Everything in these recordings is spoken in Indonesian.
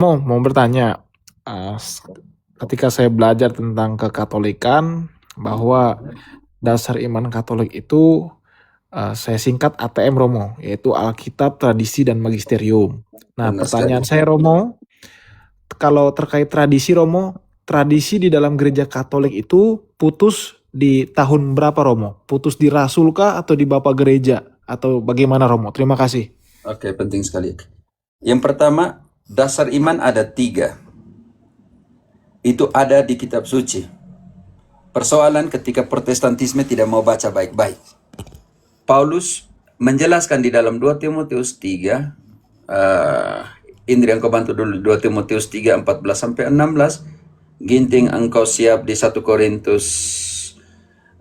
Mau bertanya, ketika saya belajar tentang kekatolikan bahwa dasar iman Katolik itu saya singkat ATM Romo, yaitu Alkitab, Tradisi, dan Magisterium. Nah, Benar sekali. pertanyaan saya Romo, kalau terkait tradisi Romo, tradisi di dalam gereja Katolik itu putus di tahun berapa Romo? Putus di Rasul kah atau di Bapak Gereja? Atau bagaimana Romo? Terima kasih. Oke, penting sekali. Yang pertama, dasar iman ada 3. Itu ada di kitab suci. Persoalan ketika Protestantisme tidak mau baca baik-baik. Paulus menjelaskan di dalam 2 Timotius 3, Indri engkau bantu dulu 2 Timotius 3, 14-16, ginting engkau siap di 1 Korintus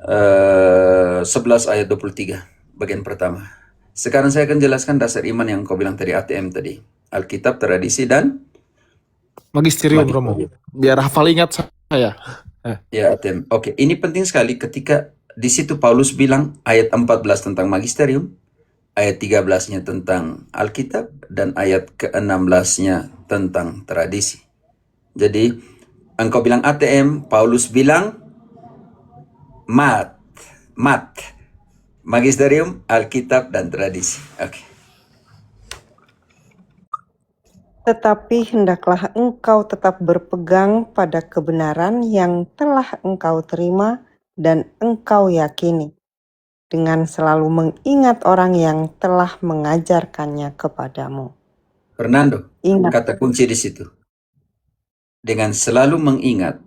11 ayat 23, bagian pertama. Sekarang saya akan jelaskan dasar iman yang kau bilang tadi, ATM tadi. Alkitab, tradisi, dan Magisterium Romo, Magisterium. biar hafal ingat saya. Ya, ATM. Oke, ini penting sekali ketika di situ Paulus bilang ayat 14 tentang Magisterium, ayat 13-nya tentang Alkitab, dan ayat ke-16-nya tentang tradisi. Jadi, engkau bilang ATM, Paulus bilang mat. Magisterium, Alkitab, dan tradisi. Oke. Tetapi hendaklah engkau tetap berpegang pada kebenaran yang telah engkau terima dan engkau yakini, dengan selalu mengingat orang yang telah mengajarkannya kepadamu. Fernando, Ingat, kata kunci di situ. Dengan selalu mengingat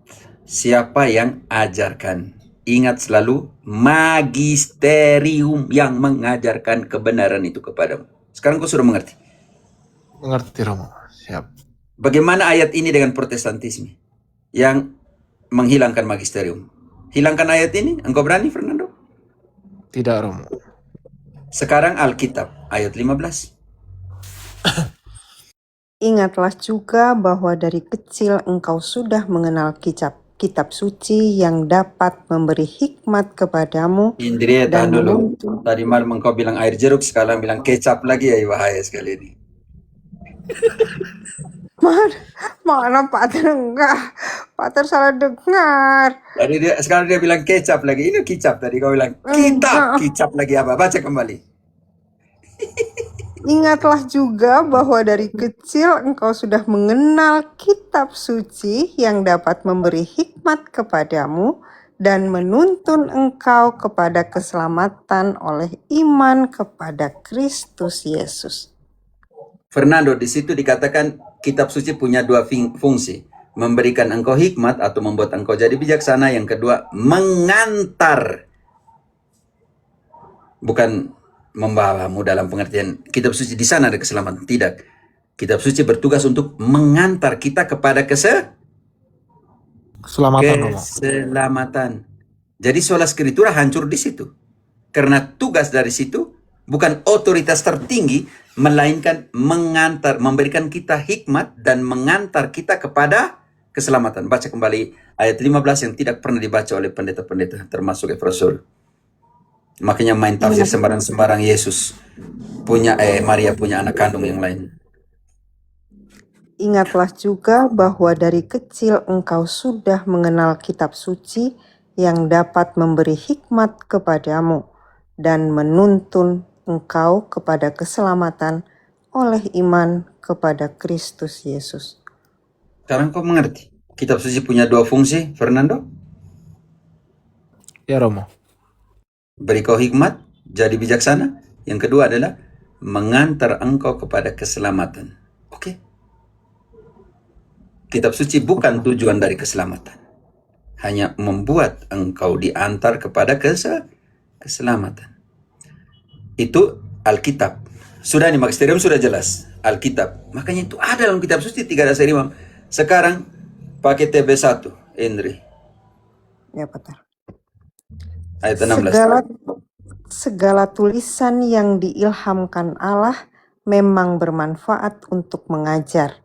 siapa yang ajarkan. Ingat selalu magisterium yang mengajarkan kebenaran itu kepadamu. Sekarang kau sudah mengerti. Mengerti Romo, siap. Bagaimana ayat ini dengan Protestantisme yang menghilangkan magisterium? Hilangkan ayat ini, engkau berani Fernando? Tidak Romo. Sekarang Alkitab, ayat 15. ingatlah juga bahwa dari kecil engkau sudah mengenal kitab suci yang dapat memberi hikmat kepadamu Indri, tahan dan dulu. menuntun. Tadi malam engkau bilang air jeruk, sekarang bilang kecap lagi, ya bahaya sekali ini. Mana Pater enggak? Pater salah dengar. Tadi sekarang dia bilang kecap lagi. Ini kicap tadi kau bilang kitab, Enggak. kicap lagi apa? Baca kembali. Ingatlah juga bahwa dari kecil engkau sudah mengenal kitab suci yang dapat memberi hikmat kepadamu dan menuntun engkau kepada keselamatan oleh iman kepada Kristus Yesus. Fernando, di situ dikatakan kitab suci punya 2 fungsi. Memberikan engkau hikmat atau membuat engkau jadi bijaksana. Yang kedua, mengantar. Bukan membawamu dalam pengertian kitab suci di sana ada keselamatan. Tidak. Kitab suci bertugas untuk mengantar kita kepada Keselamatan Romo. keselamatan. Jadi sola scriptura hancur di situ. Karena tugas dari situ bukan otoritas tertinggi, melainkan mengantar, memberikan kita hikmat dan mengantar kita kepada keselamatan. Baca kembali ayat 15 yang tidak pernah dibaca oleh pendeta-pendeta, termasuk Efrasul. Makanya main tafsir sembarang-sembarang Yesus punya Maria punya anak kandung yang lain. Ingatlah juga bahwa dari kecil engkau sudah mengenal kitab suci yang dapat memberi hikmat kepadamu dan menuntun engkau kepada keselamatan oleh iman kepada Kristus Yesus. Sekarang kau mengerti? Kitab suci punya 2 fungsi, Fernando. Ya Romo. Beri kau hikmat, jadi bijaksana. Yang kedua adalah mengantar engkau kepada keselamatan. Oke? Kitab suci bukan tujuan dari keselamatan. Hanya membuat engkau diantar kepada keselamatan. Itu Alkitab. Sudah nih, magisterium sudah jelas. Alkitab. Makanya itu ada dalam kitab suci 3 dasar iman. Sekarang pakai TB1, Indri. Ya, Pater. Ayat 16. Segala tulisan yang diilhamkan Allah memang bermanfaat untuk mengajar,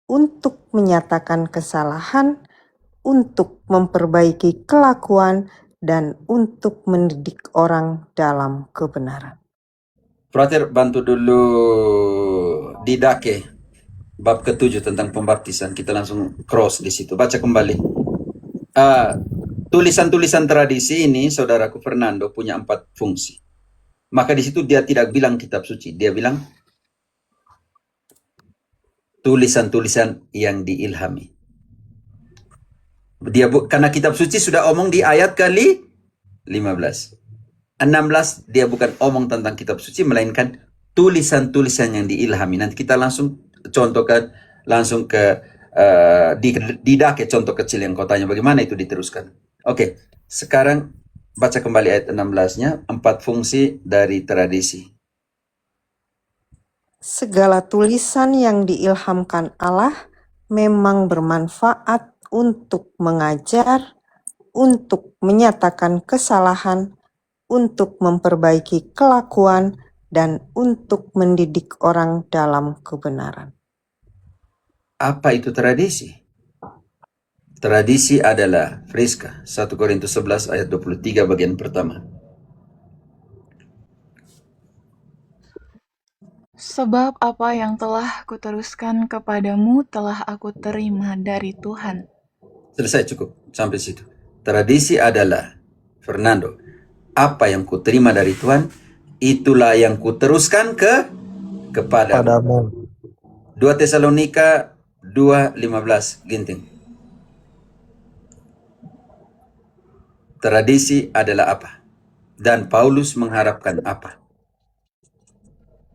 untuk menyatakan kesalahan, untuk memperbaiki kelakuan, dan untuk mendidik orang dalam kebenaran. Prater, bantu dulu Didake. bab ke-7 tentang pembaptisan. Kita langsung cross di situ. Baca kembali. Tulisan-tulisan tradisi ini, saudaraku Fernando, punya 4 fungsi. Maka di situ dia tidak bilang kitab suci, dia bilang tulisan-tulisan yang diilhami. Karena kitab suci sudah omong di ayat kali 15. 16 dia bukan omong tentang kitab suci, melainkan tulisan-tulisan yang diilhami. Nanti kita langsung contohkan langsung ke Didake contoh kecil yang kau tanya bagaimana itu diteruskan. Oke, sekarang baca kembali ayat 16-nya, 4 fungsi dari tradisi. Segala tulisan yang diilhamkan Allah memang bermanfaat untuk mengajar, untuk menyatakan kesalahan, untuk memperbaiki kelakuan, dan untuk mendidik orang dalam kebenaran. Apa itu tradisi? Tradisi adalah Friska, 1 Korintus 11 ayat 23 bagian pertama. Sebab apa yang telah kuteruskan kepadamu telah aku terima dari Tuhan. Selesai, cukup sampai situ. Tradisi adalah, Fernando, apa yang kuterima dari Tuhan, itulah yang kuteruskan kepadamu. Padamu. 2 Tesalonika 2:15, Ginting. Tradisi adalah apa? Dan Paulus mengharapkan apa?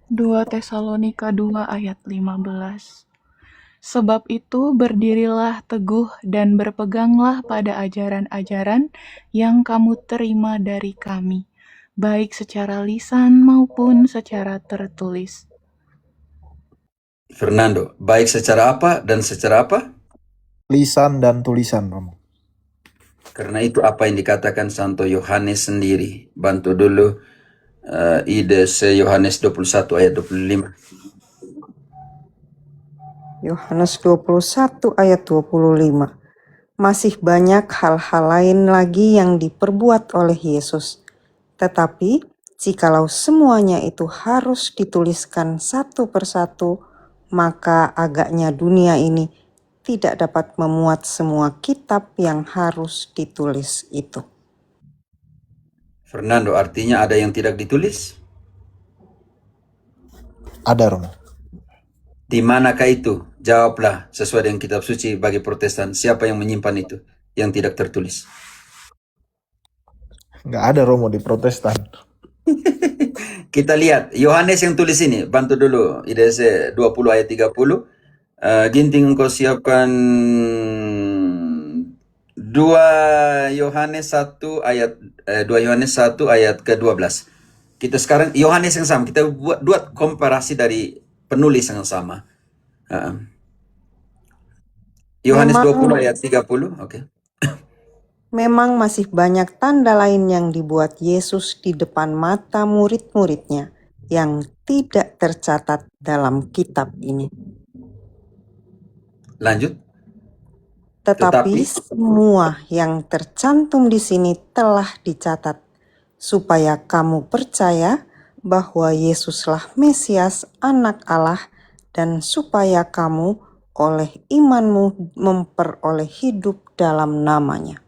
2 Tesalonika 2 ayat 15. Sebab itu berdirilah teguh dan berpeganglah pada ajaran-ajaran yang kamu terima dari kami, baik secara lisan maupun secara tertulis. Fernando, baik secara apa dan secara apa? Lisan dan tulisan, Romo. Karena itu apa yang dikatakan Santo Yohanes sendiri. Bantu dulu ide Yohanes 21 ayat 25. Yohanes 21 ayat 25. Masih banyak hal-hal lain lagi yang diperbuat oleh Yesus. Tetapi jikalau semuanya itu harus dituliskan satu persatu, maka agaknya dunia ini tidak dapat memuat semua kitab yang harus ditulis itu. Fernando, artinya ada yang tidak ditulis? Ada, Romo. Di manakah itu? Jawablah sesuai dengan kitab suci bagi Protestan. Siapa yang menyimpan itu yang tidak tertulis? Nggak ada, Romo, di Protestan. Kita lihat Yohanes yang tulis ini. Bantu dulu IDC 20 ayat 30. Ginting engkau siapkan 2 Yohanes 1 ayat 2 Yohanes 1 ayat ke-12. Kita sekarang Yohanes yang sama, kita buat komparasi dari penulis yang sama. Yohanes 20 ayat 30, oke. Memang masih banyak tanda lain yang dibuat Yesus di depan mata murid-muridnya yang tidak tercatat dalam kitab ini. Lanjut. Tetapi semua yang tercantum di sini telah dicatat, supaya kamu percaya bahwa Yesuslah Mesias, Anak Allah, dan supaya kamu oleh imanmu memperoleh hidup dalam namanya.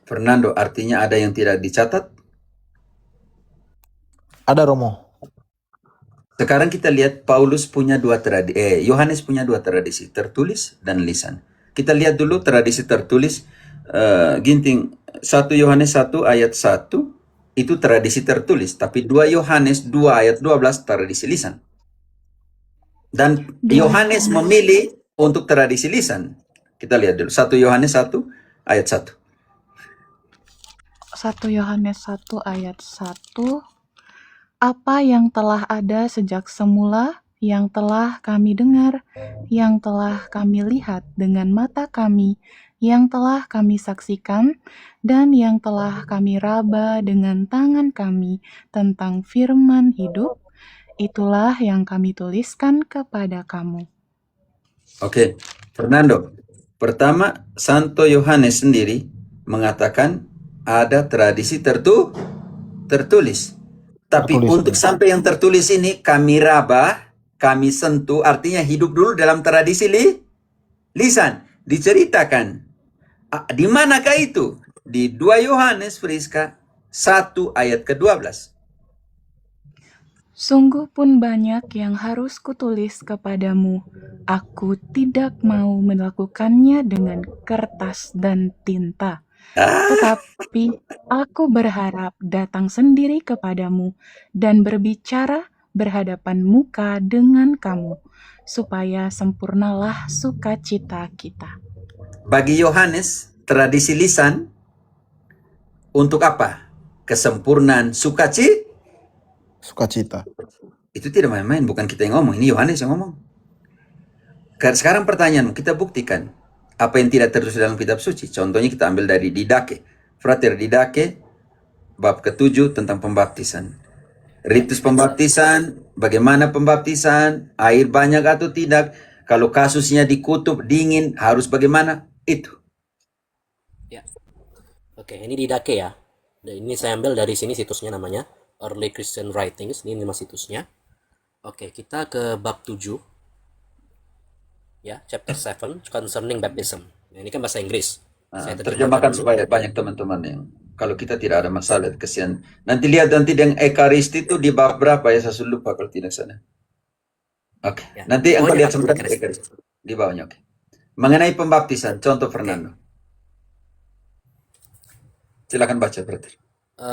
Fernando, artinya ada yang tidak dicatat? Ada, Romo. Sekarang kita lihat Paulus punya Yohanes punya 2 tradisi, tertulis dan lisan. Kita lihat dulu tradisi tertulis. Ginting, 1 Yohanes 1 ayat 1 itu tradisi tertulis, tapi 2 Yohanes 2 ayat 12 tradisi lisan. Dan Yohanes memilih untuk tradisi lisan. Kita lihat dulu 1 Yohanes 1 ayat 1. 1 Yohanes 1 ayat 1. Apa yang telah ada sejak semula, yang telah kami dengar, yang telah kami lihat dengan mata kami, yang telah kami saksikan, dan yang telah kami raba dengan tangan kami tentang firman hidup, itulah yang kami tuliskan kepada kamu. Oke, Fernando. Pertama, Santo Yohanes sendiri mengatakan ada tradisi tertulis. Tapi untuk sampai yang tertulis ini kami raba kami sentuh, artinya hidup dulu dalam tradisi lisan. Diceritakan. Di manakah itu? Di 2 Yohanes, Friska, 1 ayat ke-12. Sungguh pun banyak yang harus kutulis kepadamu. Aku tidak mau melakukannya dengan kertas dan tinta. Tetapi aku berharap datang sendiri kepadamu dan berbicara berhadapan muka dengan kamu, supaya sempurnalah sukacita kita. Bagi Yohanes, tradisi lisan untuk apa? Kesempurnaan Sukacita. Itu tidak main-main, bukan kita yang ngomong, ini Yohanes yang ngomong. Sekarang pertanyaan, kita buktikan apa yang tidak tertulis dalam kitab suci. Contohnya kita ambil dari Didake. Frater Didake, bab ke-7 tentang pembaptisan. Ritus pembaptisan, bagaimana pembaptisan, air banyak atau tidak, kalau kasusnya di kutub dingin harus bagaimana, itu. Ya. Oke, ini Didake ya. Dan ini saya ambil dari sini situsnya namanya Early Christian Writings. Ini nama situsnya. Oke, kita ke bab 7. Ya, chapter 7 concerning baptism. Nah, ini kan bahasa Inggris. Saya Terjemahkan dulu. supaya banyak teman-teman yang kalau kita tidak ada masalah, kesian. Nanti lihat nanti dengan Ekaristi itu di bab berapa ya, saya sudah lupa kalau tidak salah. Oke, Ya. nanti engkau lihat sebentar Ekaristi. di bawahnya. Oke. Mengenai pembaptisan, contoh Fernando. Silakan baca, brother.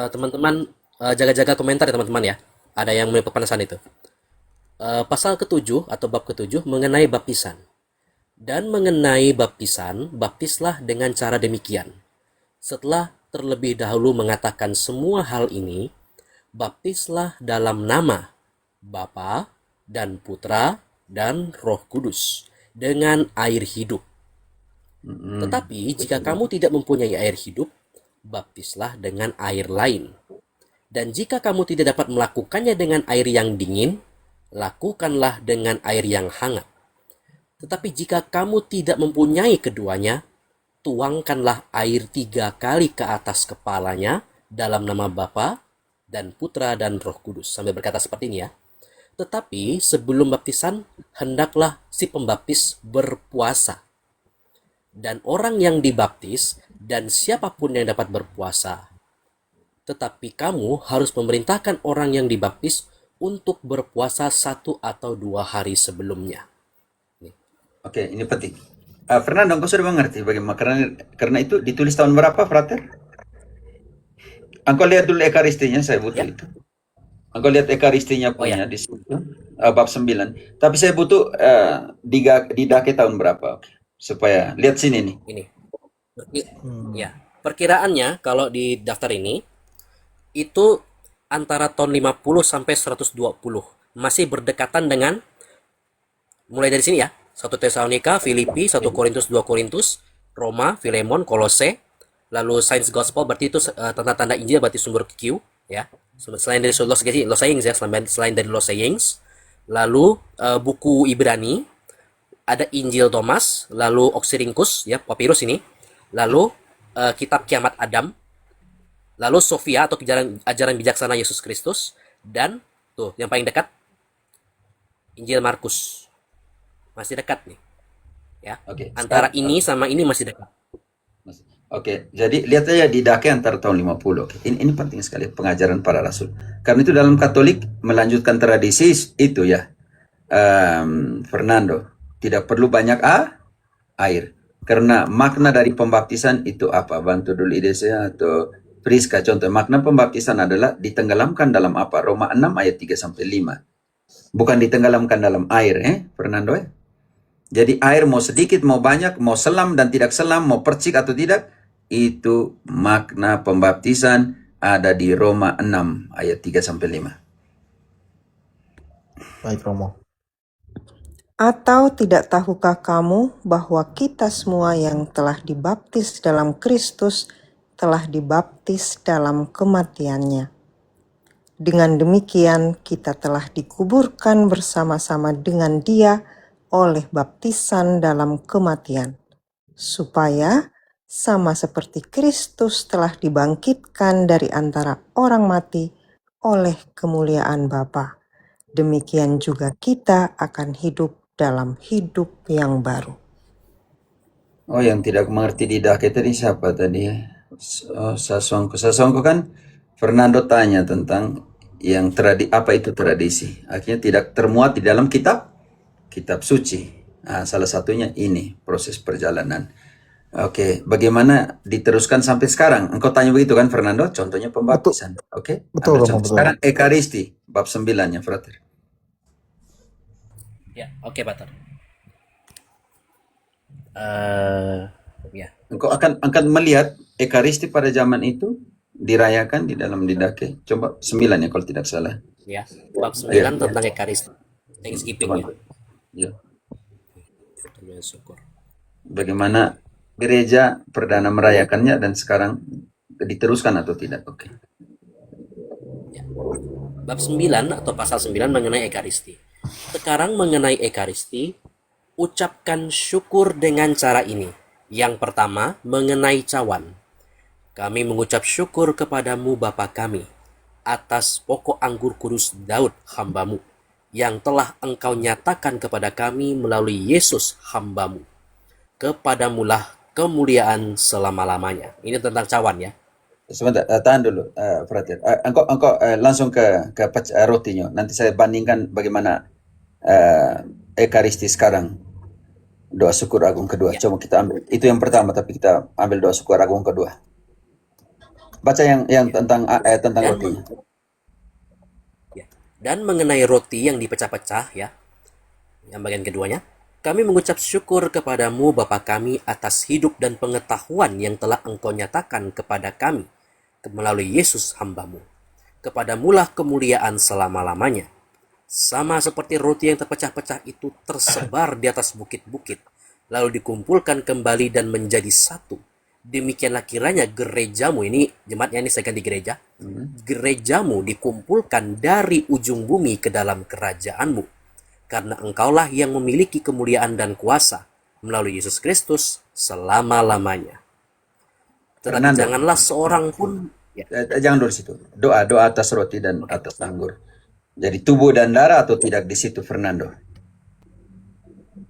Teman-teman jaga-jaga komentar ya teman-teman ya. Ada yang memiliki pepanasan itu. Pasal ke-7 atau bab ke-7 mengenai baptisan. Dan mengenai baptisan, baptislah dengan cara demikian. Setelah terlebih dahulu mengatakan semua hal ini, baptislah dalam nama Bapa dan Putra dan Roh Kudus dengan air hidup. Tetapi jika kamu tidak mempunyai air hidup, baptislah dengan air lain. Dan jika kamu tidak dapat melakukannya dengan air yang dingin, lakukanlah dengan air yang hangat. Tetapi jika kamu tidak mempunyai keduanya, tuangkanlah air 3 kali ke atas kepalanya dalam nama Bapa dan Putra dan Roh Kudus. Sambil berkata seperti ini ya. Tetapi sebelum baptisan, hendaklah si pembaptis berpuasa. Dan orang yang dibaptis dan siapapun yang dapat berpuasa. Tetapi kamu harus memerintahkan orang yang dibaptis untuk berpuasa 1 atau 2 hari sebelumnya. Oke, ini penting. Fernando, engkau sudah mengerti bagaimana, karena itu ditulis tahun berapa, Frater? Engkau lihat dulu Ekaristinya, saya butuh itu. Engkau lihat Ekaristinya punya di situ, bab 9. Tapi saya butuh Didake tahun berapa, supaya lihat sini nih. Ini. Ya, perkiraannya kalau di daftar ini itu antara tahun 50 sampai 120. Masih berdekatan dengan mulai dari sini ya. 1 Tesalonika, Filipi, 1 Korintus, 2 Korintus, Roma, Filemon, Kolose, lalu Science Gospel berarti itu tanda-tanda Injil berarti sumber Q ya. Selain dari Lost Sayings ya, selain dari Lost Sayings, lalu buku Ibrani, ada Injil Thomas, lalu Oxyrhynchus ya, papirus ini, lalu kitab Kiamat Adam, lalu Sofia atau ajaran bijaksana Yesus Kristus, dan tuh yang paling dekat Injil Markus. Masih dekat nih. Ya. Antara ini sama ini masih dekat. Oke, jadi lihat aja Didake antara tahun 50. Oke. Ini penting sekali pengajaran para rasul. Karena itu dalam Katolik melanjutkan tradisi itu ya. Fernando, tidak perlu banyak air. Karena makna dari pembaptisan itu apa? Bantu dulu ide saya atau Priska. Contoh, makna pembaptisan adalah ditenggelamkan dalam apa? Roma 6 ayat 3 sampai 5. Bukan ditenggelamkan dalam air, Fernando ya. Jadi air mau sedikit, mau banyak, mau selam dan tidak selam, mau percik atau tidak, itu makna pembaptisan ada di Roma 6 ayat 3 sampai 5. Baik, Romo. Atau tidak tahukah kamu bahwa kita semua yang telah dibaptis dalam Kristus telah dibaptis dalam kematiannya? Dengan demikian kita telah dikuburkan bersama-sama dengan Dia oleh baptisan dalam kematian, supaya sama seperti Kristus telah dibangkitkan dari antara orang mati oleh kemuliaan Bapa, demikian juga kita akan hidup dalam hidup yang baru. Oh, yang tidak mengerti didake tadi siapa tadi? Sasongko. Sasongko kan Fernando tanya tentang yang apa itu tradisi. Akhirnya tidak termuat di dalam kitab suci. Nah, salah satunya ini proses perjalanan. Oke, bagaimana diteruskan sampai sekarang? Engkau tanya begitu kan, Fernando? Contohnya pembaptisan. Oke, Betul, ambil Romo, contoh. betul. Sekarang Ekaristi, bab 9-nya, Frater. Ya, oke, Pater. Ya, Engkau akan melihat Ekaristi pada zaman itu dirayakan di dalam didake. Coba 9 ya kalau tidak salah. ya. Bab 9 Iya. tentang Ekaristi. Thanksgiving ya. Ya. Pertanyaan syukur. Bagaimana gereja perdana merayakannya dan sekarang diteruskan atau tidak? Oke. Ya. Bab 9 atau pasal 9 mengenai Ekaristi. Sekarang mengenai Ekaristi, ucapkan syukur dengan cara ini. Yang pertama, mengenai cawan. Kami mengucap syukur kepadamu Bapa kami, atas pokok anggur kudus Daud hambamu, yang telah engkau nyatakan kepada kami melalui Yesus hambamu. Kepadamulah kemuliaan selama-lamanya. Ini tentang cawan ya. Sebentar, tahan dulu, Frater. Engkau langsung ke rotinya. Nanti saya bandingkan bagaimana Ekaristi sekarang. Doa syukur agung kedua. Ya. Coba kita ambil. Itu yang pertama, tapi kita ambil doa syukur agung kedua. Baca yang tentang rotinya. Ya. Dan mengenai roti yang dipecah-pecah ya, yang bagian keduanya, kami mengucap syukur kepadamu Bapa kami atas hidup dan pengetahuan yang telah engkau nyatakan kepada kami melalui Yesus hambamu. Kepadamulah kemuliaan selama-lamanya. Sama seperti roti yang terpecah-pecah itu tersebar di atas bukit-bukit, lalu dikumpulkan kembali dan menjadi satu. Demikianlah kiranya gerejamu, ini jemaatnya ini saya ganti gereja, gerejamu dikumpulkan dari ujung bumi ke dalam kerajaanmu. Karena engkaulah yang memiliki kemuliaan dan kuasa melalui Yesus Kristus selama-lamanya. Tetapi Fernando. janganlah seorang pun ya, Jangan dulu situ. Doa atas roti dan atas anggur. Jadi tubuh dan darah atau tidak di situ, Fernando?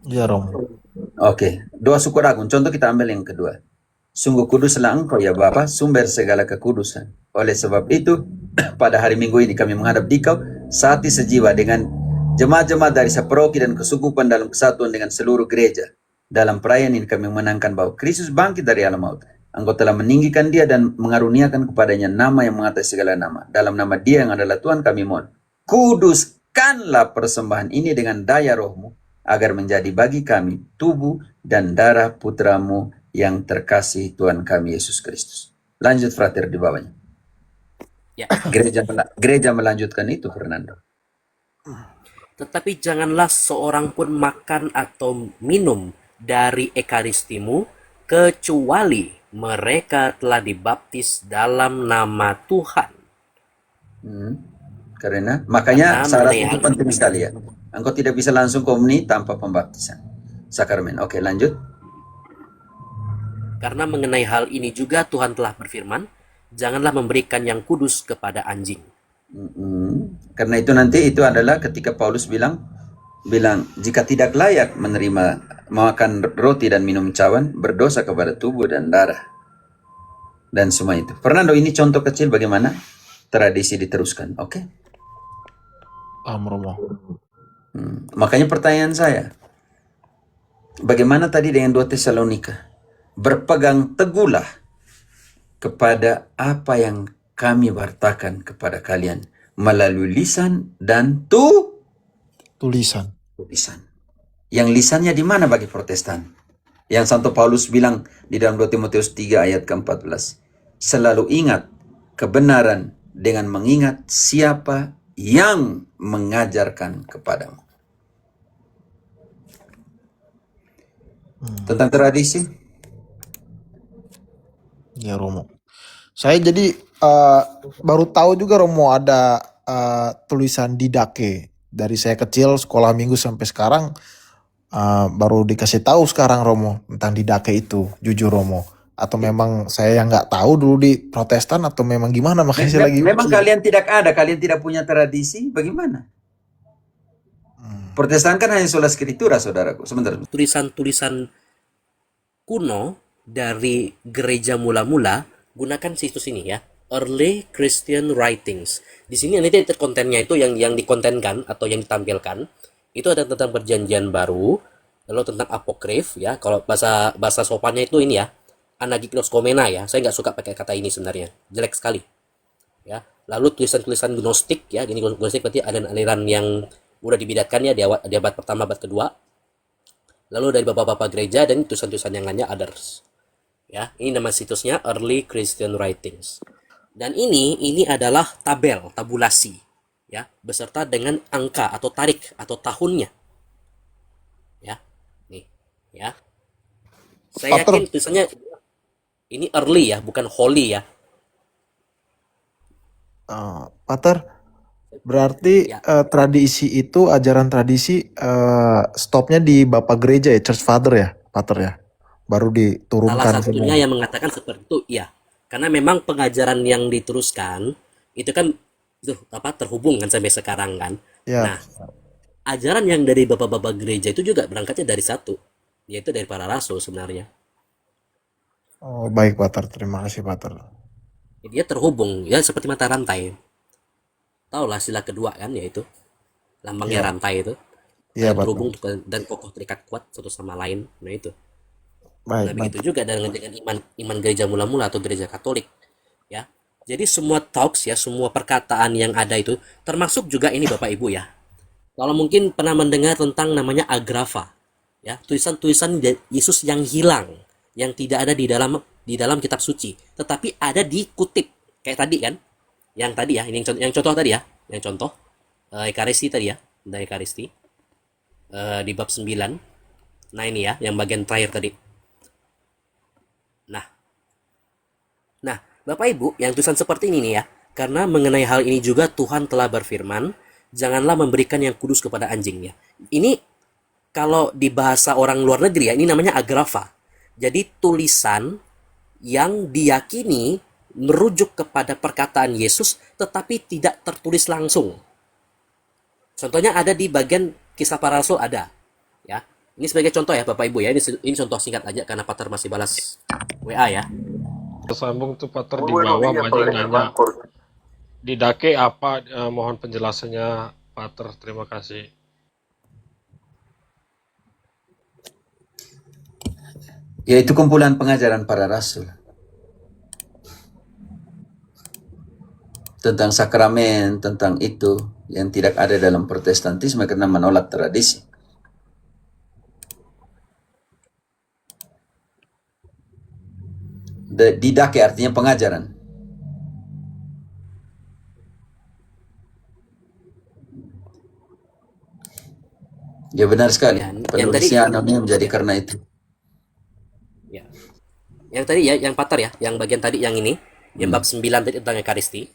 Iya, Romo. Oke, doa syukur agung. Contoh kita ambil yang kedua. Sungguh kuduslah engkau ya Bapa, sumber segala kekudusan. Oleh sebab itu, pada hari Minggu ini kami menghadap dikau, sehati sejiwa dengan jemaat-jemaat dari seperoki dan kesukupan dalam kesatuan dengan seluruh gereja. Dalam perayaan ini kami menangkan bahwa Kristus bangkit dari alam maut. Engkau telah meninggikan dia dan mengaruniakan kepadanya nama yang mengatasi segala nama. Dalam nama dia yang adalah Tuhan kami mohon. Kuduskanlah persembahan ini dengan daya rohmu, agar menjadi bagi kami tubuh dan darah putramu yang terkasih Tuhan kami Yesus Kristus. Lanjut Frater di bawahnya. ya. Gereja melanjutkan itu, Fernando. Tetapi janganlah seorang pun makan atau minum dari ekaristimu, kecuali mereka telah dibaptis dalam nama Tuhan. Karena makanya Karena syarat mengenai itu hal penting sekali ya. Engkau tidak bisa langsung komuni tanpa pembaptisan. Sakramen. Oke, lanjut. Karena mengenai hal ini juga Tuhan telah berfirman, janganlah memberikan yang kudus kepada anjing. Karena itu nanti itu adalah ketika Paulus bilang jika tidak layak menerima makan roti dan minum cawan, berdosa kepada tubuh dan darah dan semua itu. Fernando, ini contoh kecil bagaimana tradisi diteruskan. Oke. Romo. Makanya pertanyaan saya, bagaimana tadi dengan 2 Tesalonika? Berpegang teguhlah kepada apa yang kami wartakan kepada kalian melalui lisan dan Tulisan. tulisan. Yang lisannya di mana bagi Protestan? Yang Santo Paulus bilang di dalam 2 Timotius 3 ayat ke-14. Selalu ingat kebenaran dengan mengingat siapa yang mengajarkan kepadamu. Tentang tradisi? Ya, Romo. Saya jadi baru tahu juga, Romo, ada tulisan didake. Dari saya kecil sekolah minggu sampai sekarang baru dikasih tahu sekarang, Romo, tentang didake itu. Jujur, Romo. Atau memang saya yang nggak tahu dulu di Protestan atau memang gimana, makanya saya lagi Memang kalian tidak punya tradisi, bagaimana? Protestan kan hanya sola scriptura, saudaraku. Sebentar. Tulisan-tulisan kuno dari gereja mula-mula gunakan situs ini ya, Early Christian Writings. Di sini nanti kontennya itu yang dikontenkan atau yang ditampilkan itu ada tentang perjanjian baru, lalu tentang apokrif ya. Kalau bahasa sopannya itu ini ya, anagiklokomena ya. Saya nggak suka pakai kata ini sebenarnya, jelek sekali ya. Lalu tulisan-tulisan gnostik ya, ini gnostik berarti aliran yang udah dibidatkan ya di abad pertama, abad kedua. Lalu dari bapak-bapak gereja dan tulisan-tulisan yang lainnya others. Ya, ini nama situsnya Early Christian Writings. Dan ini adalah tabulasi ya, beserta dengan angka atau tarik atau tahunnya. Ya. Nih, ya. Saya Pater. yakin tulisannya ini early ya, bukan holy ya. Pater, berarti Ya, tradisi itu, ajaran tradisi stopnya di Bapak Gereja ya, Church Father ya, Pater ya, baru salah diturunkan satunya semua. yang mengatakan seperti itu ya. Karena memang pengajaran yang diteruskan itu kan terhubung kan sampai sekarang kan. Ya, Nah, ajaran yang dari bapak-bapak gereja itu juga berangkatnya dari satu, yaitu dari para rasul sebenarnya. oh baik Pater, terima kasih Pater. Dia terhubung ya seperti mata rantai. Tahu lah sila kedua kan, yaitu lambangnya Ya, rantai itu, iya saling Pater. terhubung dan kokoh terikat kuat satu sama lain. Nah itu. Baik, Nah baik. begitu juga dengan iman gereja mula-mula atau gereja Katolik ya. Jadi semua talks ya, semua perkataan yang ada itu termasuk juga ini Bapak Ibu ya. Kalau mungkin pernah mendengar tentang namanya agrafa ya, tulisan-tulisan Yesus yang hilang, yang tidak ada di dalam kitab suci, tetapi ada dikutip. Kayak tadi kan, yang tadi ya, ini yang contoh tadi ya, yang contoh Ekaristi tadi ya, dari Ekaristi di bab 9. Nah ini ya, yang bagian terakhir tadi. Nah, nah, Bapak Ibu, yang tulisan seperti ini nih ya, karena mengenai hal ini juga Tuhan telah berfirman, janganlah memberikan yang kudus kepada anjingnya. Ini kalau di bahasa orang luar negeri ya, ini namanya agrafa. Jadi tulisan yang diyakini merujuk kepada perkataan Yesus tetapi tidak tertulis langsung. Contohnya ada di bagian kisah para rasul ada. Ya. Ini sebagai contoh ya Bapak Ibu ya. Ini contoh singkat aja karena Pater masih balas WA ya. Tersambung tuh Pater di bawah banyak nanya di Dake apa, mohon penjelasannya Pater, terima kasih. Yaitu kumpulan pengajaran para rasul. Tentang sakramen, tentang itu yang tidak ada dalam Protestantisme karena menolak tradisi. Didake artinya pengajaran. Ya benar sekali. Ya, yang tadi Penulisnya anonim menjadi karena itu. ya. Yang tadi ya, yang Pater ya, yang bagian tadi yang ini, yang bab 9 tadi tentang Ekaristi.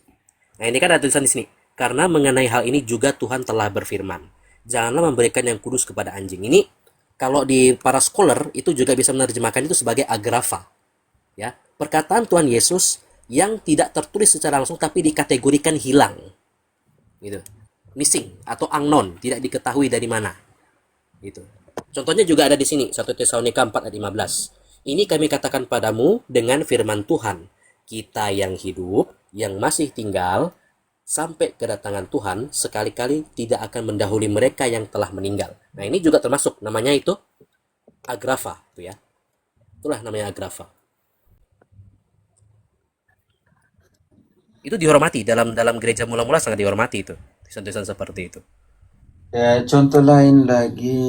Nah, ini kan ada tulisan di sini. Karena mengenai hal ini juga Tuhan telah berfirman, janganlah memberikan yang kudus kepada anjing. Ini kalau di para scholar itu juga bisa menerjemahkan itu sebagai agrafa. Ya, perkataan Tuhan Yesus yang tidak tertulis secara langsung tapi dikategorikan hilang. Gitu. Missing atau unknown, tidak diketahui dari mana. Gitu. Contohnya juga ada di sini, 1 Tesalonika 4 ayat 15. Ini kami katakan padamu dengan firman Tuhan, kita yang hidup, yang masih tinggal, sampai kedatangan Tuhan, sekali-kali tidak akan mendahului mereka yang telah meninggal. Nah ini juga termasuk, namanya itu agrafa. Itu ya. Itulah namanya agrafa. Itu dihormati, dalam gereja mula-mula sangat dihormati itu. Tulisan-tulisan seperti itu. Ya, contoh lain lagi,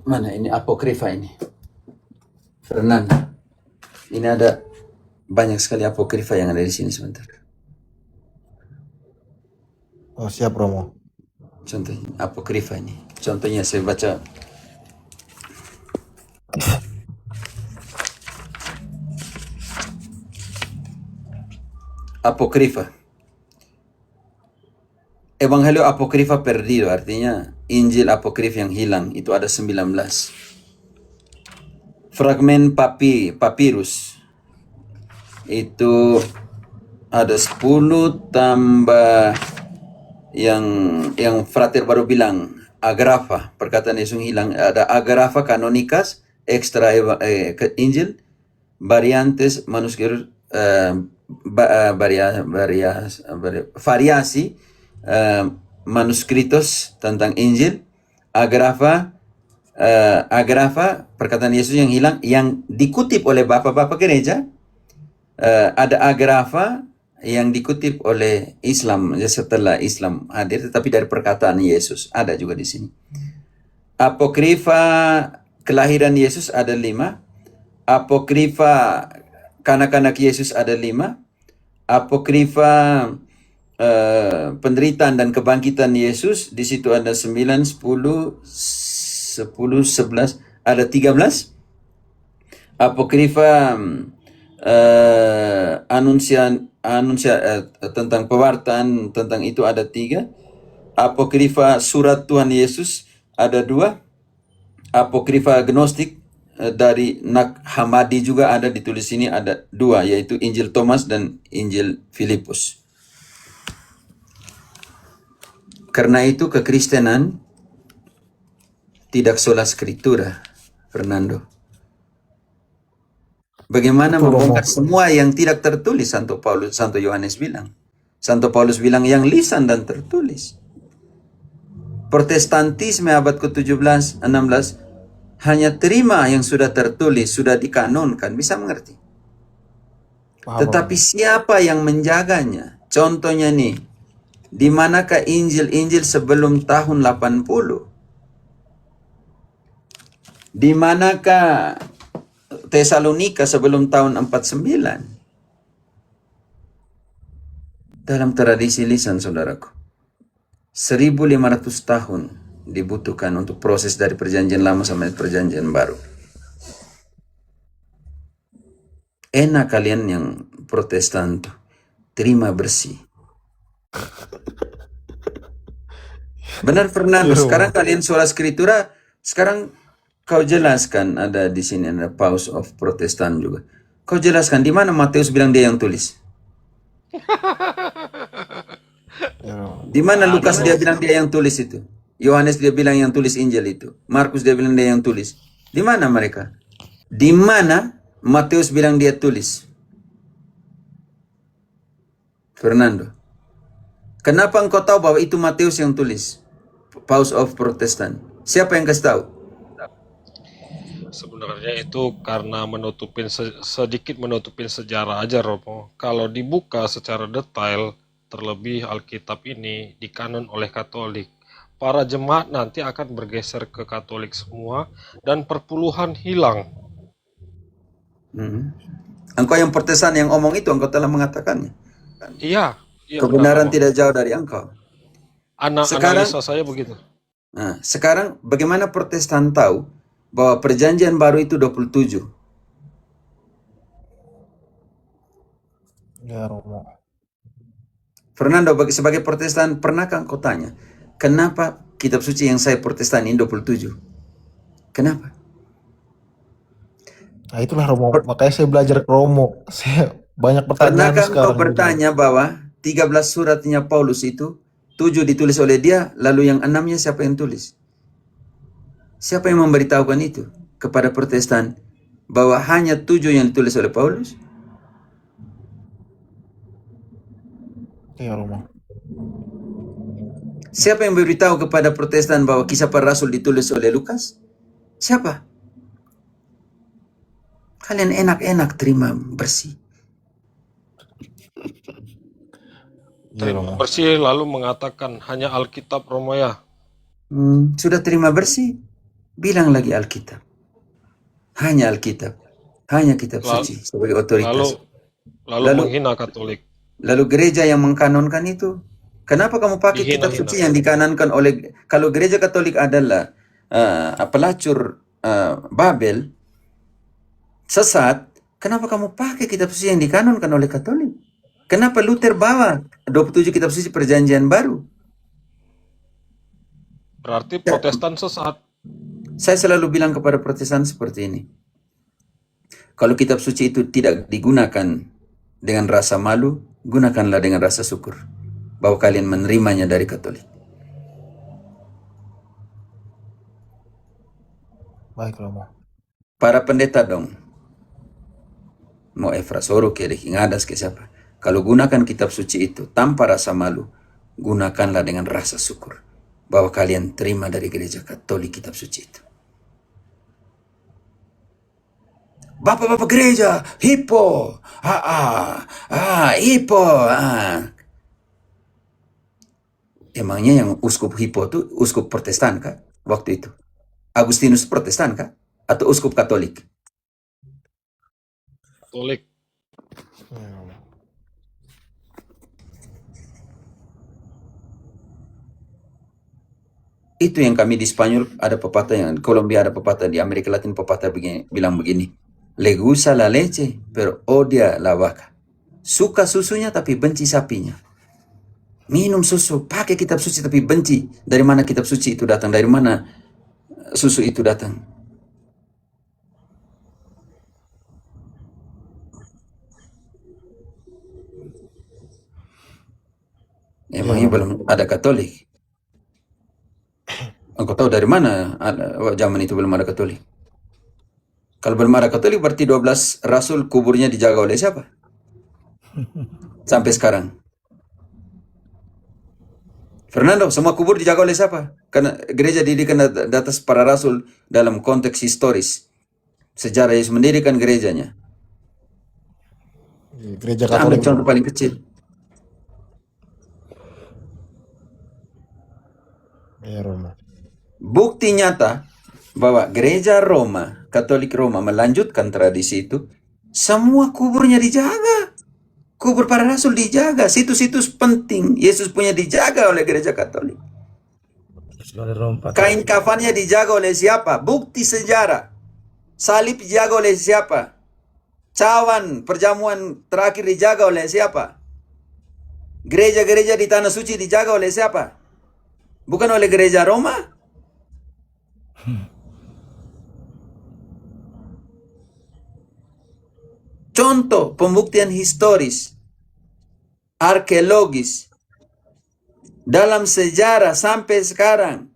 mana ini apokrifa ini. Fernanda. Ini ada banyak sekali apokrifa yang ada di sini sebentar. Oh siap Romo. Contohnya apokrifa ini. Contohnya saya baca. Apokrifa. Evangelio apokrifa perdido, artinya Injil apokrif yang hilang, itu ada 19. Fragmen papirus, itu ada 10 tambah yang Frater baru bilang, agrafa, perkataan Yesus yang hilang. Ada agrafa canónicas, extra Injil, variantes manuscritos, variasi manuscritos tentang Injil, agrafa, perkataan Yesus yang hilang, yang dikutip oleh bapak-bapak gereja. Ada agrafa yang dikutip oleh Islam setelah Islam hadir, tetapi dari perkataan Yesus ada juga di sini. Apokrifa kelahiran Yesus ada 5. Apokrifa kanak-kanak Yesus ada 5. Apokrifa penderitaan dan kebangkitan Yesus, di situ ada 9, 10, 11, ada 13. Apokrifa anuncia tentang pewartaan tentang itu ada 3. Apokrifa surat Tuhan Yesus ada 2. Apokrifa gnostik dari Nak Hamadi juga ada ditulis sini, ada 2, yaitu Injil Thomas dan Injil Filipus. Karena itu kekristenan tidak sola scriptura, Fernando. Bagaimana Betul, membongkar Romo. semua yang tidak tertulis? Santo Yohanes bilang. Santo Paulus bilang yang lisan dan tertulis. Protestantisme abad ke-17, 16 hanya terima yang sudah tertulis, sudah dikanonkan, bisa mengerti. Paham, Tetapi Romo. siapa yang menjaganya? Contohnya nih, di manakah Injil-Injil sebelum tahun 80? Di manakah Tesalonika sebelum tahun 49? Dalam tradisi lisan, saudaraku, 1500 tahun dibutuhkan untuk proses dari perjanjian lama sampai perjanjian baru. Enak kalian yang Protestan tuh, terima bersih. Benar, Fernando. Sekarang kalian sola scriptura, sekarang kau jelaskan, ada di sini ada Paus of Protestan juga. Kau jelaskan di mana Matius bilang dia yang tulis? Di mana Lukas dia bilang dia yang tulis itu? Yohanes dia bilang yang tulis Injil itu. Markus dia bilang dia yang tulis. Di mana mereka? Di mana Matius bilang dia tulis? Fernando, kenapa engkau tahu bahwa itu Matius yang tulis? Paus of Protestan. Siapa yang kasih tahu? Sebenarnya itu karena sedikit menutupin sejarah aja, Romo. Kalau dibuka secara detail, terlebih Alkitab ini dikanon oleh Katolik, para jemaat nanti akan bergeser ke Katolik semua dan perpuluhan hilang. Engkau yang Protestan yang omong itu, engkau telah mengatakannya. Iya, Kebenaran benar, Romo. tidak jauh dari engkau. Sekarang, Analisa saya begitu. nah, sekarang bagaimana Protestan tahu bahwa perjanjian baru itu 27? Ya, Romo. Fernando, sebagai Protestan, pernahkah engkau tanya, kenapa kitab suci yang saya Protestan ini 27? Kenapa? Nah, itulah Romo. Makanya saya belajar ke Romo. Saya banyak pertanyaan Pernahkah engkau sekarang. bertanya bahwa 13 suratnya Paulus itu, 7 ditulis oleh dia, lalu yang 6-nya siapa yang tulis? Siapa yang memberitahukan itu kepada Protestan bahwa hanya 7 yang ditulis oleh Paulus? Ya, Romo. Siapa yang memberitahu kepada Protestan bahwa Kisah Para Rasul ditulis oleh Lukas? Siapa? Kalian enak-enak terima bersih. Ya, Romo. Bersih lalu mengatakan hanya Alkitab, Romo ya. Sudah terima bersih? Bilang lagi Alkitab. Hanya Alkitab. Hanya kitab suci sebagai otoritas. Lalu menghina Katolik. Lalu gereja yang mengkanonkan itu, kenapa kamu pakai kitab suci yang dikanonkan oleh, kalau gereja Katolik adalah pelacur Babel, sesat, kenapa kamu pakai kitab suci yang dikanonkan oleh Katolik? Kenapa Luther bawa 27 kitab suci perjanjian baru? Berarti Protestan sesat. Saya selalu bilang kepada Protestan seperti ini. Kalau kitab suci itu tidak digunakan dengan rasa malu, gunakanlah dengan rasa syukur bahwa kalian menerimanya dari Katolik. Baik Romo. Para pendeta dong, mau Efrasoro ke Ngadas ke siapa. Kalau gunakan kitab suci itu tanpa rasa malu, gunakanlah dengan rasa syukur bahwa kalian terima dari gereja Katolik kitab suci itu. Bapak-bapak gereja, hipo, hipo, Emangnya yang uskup hipo itu uskup Protestan kah waktu itu? Agustinus Protestan kah? Atau uskup Katolik? Katolik. Ya, Romo. Itu yang kami di Spanyol ada pepatah, yang Kolombia ada pepatah, di Amerika Latin pepatah begini, bilang begini. Le gusta la leche, pero odia la vaca. Suka susunya tapi benci sapinya. Minum susu, pakai kitab suci tapi benci. Dari mana kitab suci itu datang? Dari mana susu itu datang? Emangnya belum ada Katolik? Engkau tahu dari mana zaman itu belum ada Katolik? Kalau belum ada Katolik berarti 12 rasul kuburnya dijaga oleh siapa? Sampai sekarang. Fernando, semua kubur dijaga oleh siapa? Karena gereja didirikan di atas para rasul dalam konteks historis. Sejarah Yesus mendirikan gerejanya. Gereja Kita ambil Katolik. contoh paling kecil. Ya Romo. Bukti nyata bahwa gereja Roma, Katolik Roma melanjutkan tradisi itu, semua kuburnya dijaga. Kubur para rasul dijaga, situs-situs penting Yesus punya dijaga oleh gereja Katolik. Kain kafannya dijaga oleh siapa? Bukti sejarah. Salib dijaga oleh siapa? Cawan perjamuan terakhir dijaga oleh siapa? Gereja-gereja di Tanah Suci dijaga oleh siapa? Bukan oleh gereja Roma? Contoh pembuktian historis, arkeologis, dalam sejarah sampai sekarang.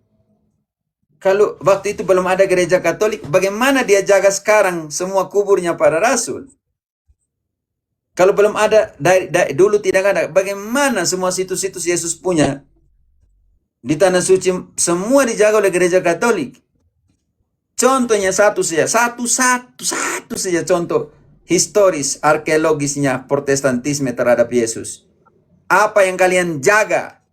Kalau waktu itu belum ada gereja Katolik, bagaimana dia jaga sekarang semua kuburnya para rasul? Kalau belum ada, dulu tidak ada, bagaimana semua situs-situs Yesus punya di Tanah Suci semua dijaga oleh gereja Katolik? Contohnya satu saja contoh historis, arkeologisnya Protestantisme terhadap Yesus. Apa yang kalian jaga?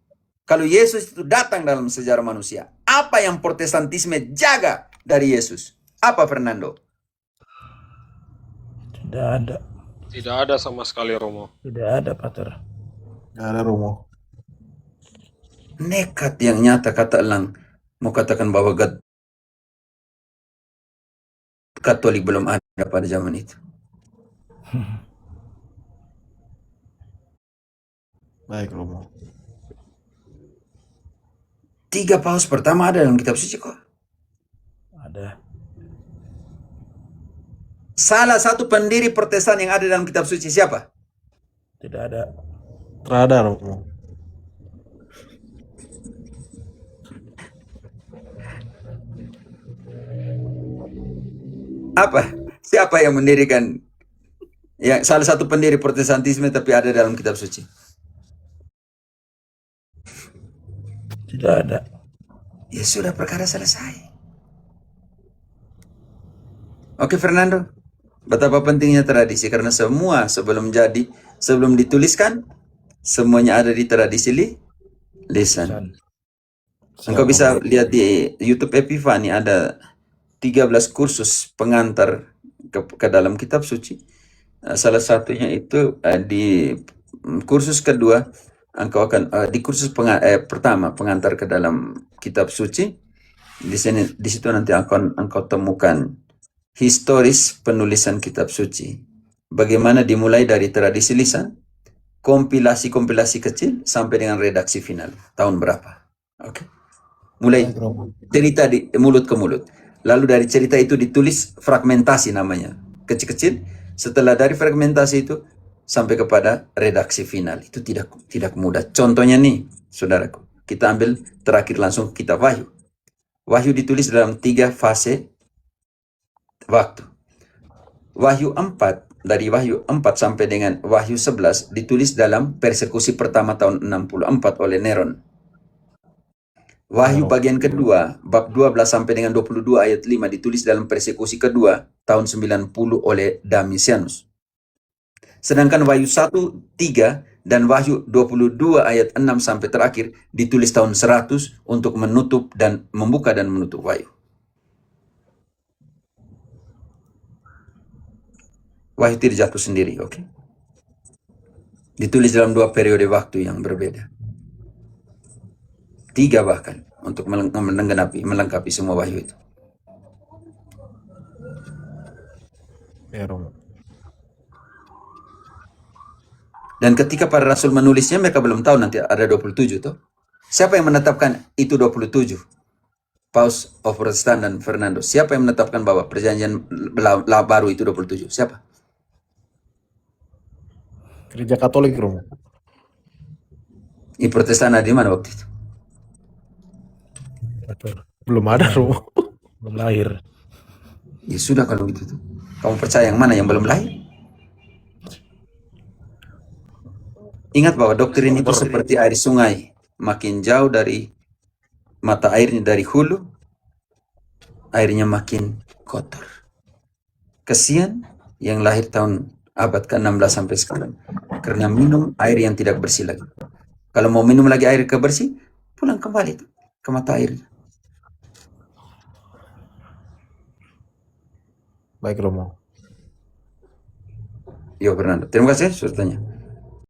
Kalau Yesus itu datang dalam sejarah manusia, apa yang Protestantisme jaga dari Yesus? Apa, Fernando? Tidak ada. Tidak ada sama sekali, Romo. Tidak ada, Pater. Gak ada Romo. Nekat yang nyata, kata Elang. Mau katakan bahwa Katolik belum ada pada zaman itu. Baik Romo. 3 paus pertama ada dalam kitab suci kok. Ada. Salah satu pendiri Protestan yang ada dalam kitab suci siapa? Tidak ada. Terada Romo. Apa? Siapa yang mendirikan? Ya, salah satu pendiri Protestantisme tapi ada dalam kitab suci. Tidak ada. Ya sudah, perkara selesai. Oke, Fernando. Betapa pentingnya tradisi, karena semua sebelum dituliskan, semuanya ada di tradisi lisan. Engkau bisa lihat di YouTube Epifani ada 13 kursus pengantar ke dalam kitab suci. Salah satunya itu di kursus kedua, engkau akan di kursus pertama pengantar ke dalam kitab suci. Di situ nanti engkau temukan historis penulisan kitab suci. Bagaimana dimulai dari tradisi lisan, kompilasi-kompilasi kecil sampai dengan redaksi final. Tahun berapa? Oke. Mulai cerita di mulut ke mulut. Lalu dari cerita itu ditulis fragmentasi namanya. Kecil-kecil. Setelah dari fragmentasi itu sampai kepada redaksi final. Itu tidak mudah. Contohnya nih, saudaraku. Kita ambil terakhir langsung kitab Wahyu. Wahyu ditulis dalam 3 fase waktu. Wahyu 4, dari Wahyu 4 sampai dengan Wahyu 11 ditulis dalam persekusi pertama tahun 64 oleh Neron. Wahyu bagian kedua, bab 12 sampai dengan 22 ayat 5 ditulis dalam persekusi kedua tahun 90 oleh Domitianus. Sedangkan Wahyu 1, 3 dan Wahyu 22 ayat 6 sampai terakhir ditulis tahun 100 untuk menutup dan membuka dan menutup Wahyu. Wahyu tidak jatuh sendiri, oke? Ditulis dalam 2 periode waktu yang berbeda. 3 bahkan, untuk melengkapi semua wahyu itu. Ya Romo. Dan ketika para rasul menulisnya, mereka belum tahu nanti ada 27 tuh. Siapa yang menetapkan itu 27? Paus of Protestant dan Fernando. Siapa yang menetapkan bahwa perjanjian baru itu 27? Siapa? Gereja Katolik Romo. Di Protestan ada di mana waktu itu? Betul. Belum ada Romo. Belum lahir. Ya sudah kalau gitu tuh. Kamu percaya yang mana yang belum lahir? Ingat bahwa doktrin itu seperti air sungai. Makin jauh dari mata airnya dari hulu, airnya makin kotor. Kesian yang lahir tahun abad ke-16 sampai sekarang. Karena minum air yang tidak bersih lagi. Kalau mau minum lagi air kebersih, pulang kembali tuh, ke mata air. Baik Romo. Yo Fernando, terima kasih sudah tanya.